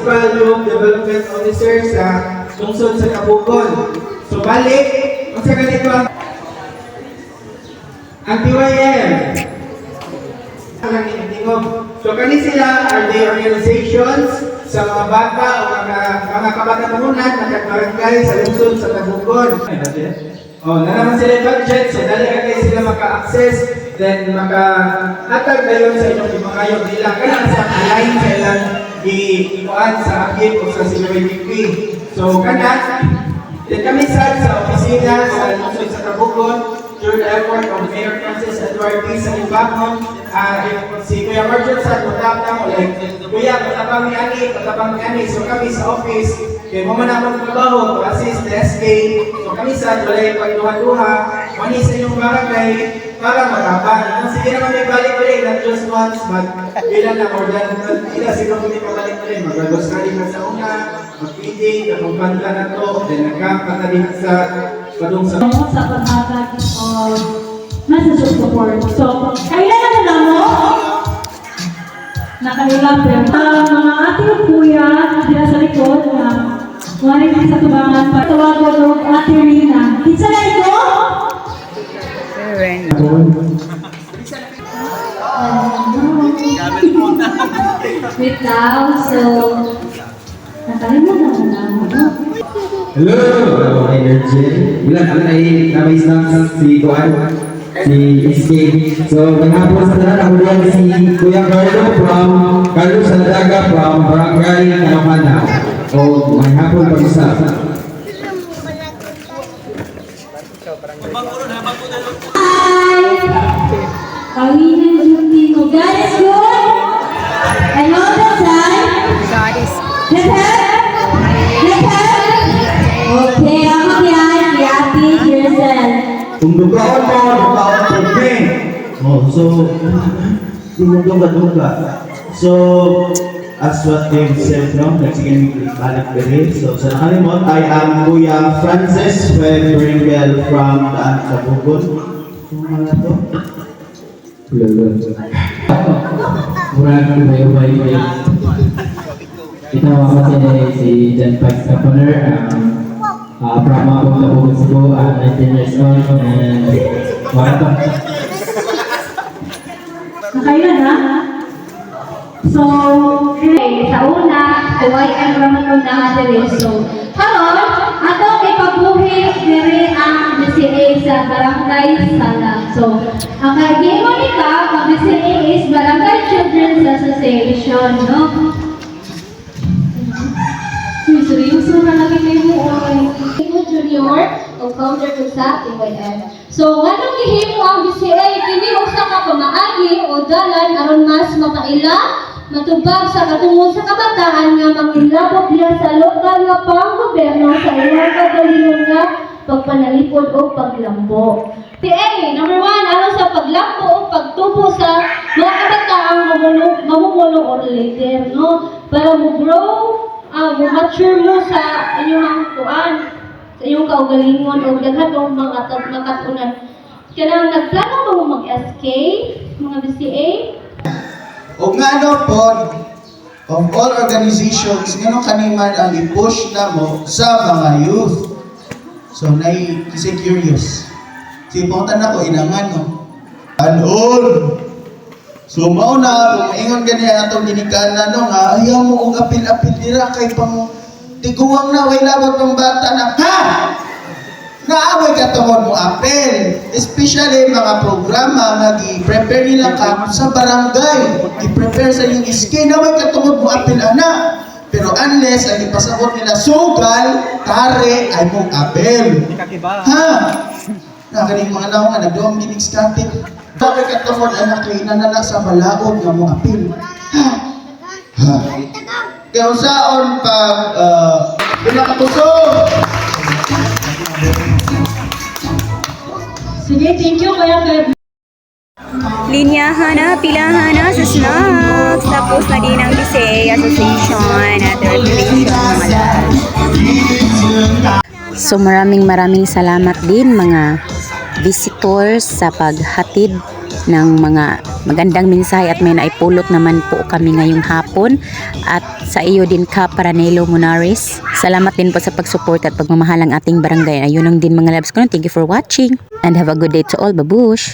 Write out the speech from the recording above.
Municipal Youth Development Officer sa lungsod sa Kabukon. So balik, kung sa ganito ang TYM. So kani sila are the organizations sa mga bata o mga kabatanunan na barangay sa lungsod sa Kabukon. Na naman sila budget, so dali agay sila maka-access, then maka-hatag na yun sa inyong imakayog nila. Kaya sa align sa ilang iipuan sa akit o sa CYDP. So kanya, then kami sa opisina sa lungsod sa Kabukon, through the effort of Mayor Francis Edward P. sa Ibakon, si Kuya Marjorie sa Tutapang, Kuya, patapang ni Ani, so kami sa office, kaya mo manamang trabaho to assist the SK, so kami sa walay pagduha-duha, mani sa inyong barangay, para makapang. Sige naman may balik-balik, not just once, but ilan na more than, ilan siguro may pabalik-balik, mag-grocery na sa una, mag-feeding, kapagpanda na to, then nagkakatalim sa padung sa paghatag o message support. So, kailan na mo? Nakailang mga ating kuya dila sa likod na wari sa tubangan pa tawagon ng Ate Rina. Kinsa na ito? Wait lang. So, nakalimutan na mo. Hello, energy. Bilang kami ay snacks si Kuan, si SK. So, maghapon sa tanan ako diyan si Kuya Carlo from Carlos Saldaga from Barangay Canamana. So, maghapon pag-usap. Kawinan duty ko. God is good. And all the time. God is Okay, ako yan. Happy yourself. kung dugaon mo, dugaon po din. So, duga. So, as what they've said, no, nagsiging balik diri. So, sa nakalimot, I am Kuya Francis Febringel from Daan Kabukon. Kung ano to? Murag ko bayo-bayo. Ito ako si John Pikes Kaponer, from Mabong Kabukon Cebu, 19 years old, and welcome. Nakailan na? So, okay, sa una, YM Ramon na nga So, karon, atong ipabuhi diri ang BCA sa Barangay Sala. So, ang kagimo nito, ang BCA is Barangay Children's Association, no? Seryoso na lagi kayo mo, Junior, o founder ko sa TYM. So, anong gihimo ang BCA? Kini usa ka pamaagi o dalan aron mas makaila, matubag sa katungod sa kabataan nga mangilabot niya sa lokal nga panggobyerno sa ilang kagalingon nga pagpanalipod o paglambo. TA, number 1, ano sa paglambo o pagtubo sa mga kabataang mamumulong or leader, no? Para mo-grow, mature mo sa inyong kuan, sa inyong kaugalingon o daghatong mga katunan. Kaya nagplano ba mo mag-SK, mga BCA? O nga no po, of all organizations, ngano kaniman ang i-push na mo sa mga youth. So, kasi curious. Sipuntan ako, inangan no. Anon! So, mauna, kung maingon ganyan atong ginikanan no, nga, ayaw mo kung apil-apil nila kay pang tiguang na, way labot ng bata na, ha! Naaway ka tungod mo apel. Especially mga programa nga gi-prepare nila ka sa barangay. Gi-prepare sa yung skin. Naaway ka tungod mo apel ana. Pero unless ang ipasabot nila sugal, kare ay mong apel. Ha? Nakaring mga naong nga nagdoong ginig static. Naaway ka tungod ay nakinanala sa balaod nga mong apel. Ha? Ha? Kaya usaon pag pinakatusog. Sige, thank you, Kuya Feb. linyahan na, pilahan na sa snacks. Tapos na din ang BCA Association at regulation mga lahat. So maraming salamat din mga visitors sa paghatid ng mga magandang mensahe at may naipulot naman po kami ngayong hapon at Sa iyo din ka, Paranelo Munares. Salamat din po sa pagsupport at pagmamahal ng ating barangay. Ayun ang din mga loves ko. Thank you for watching and have a good day to all. Babush!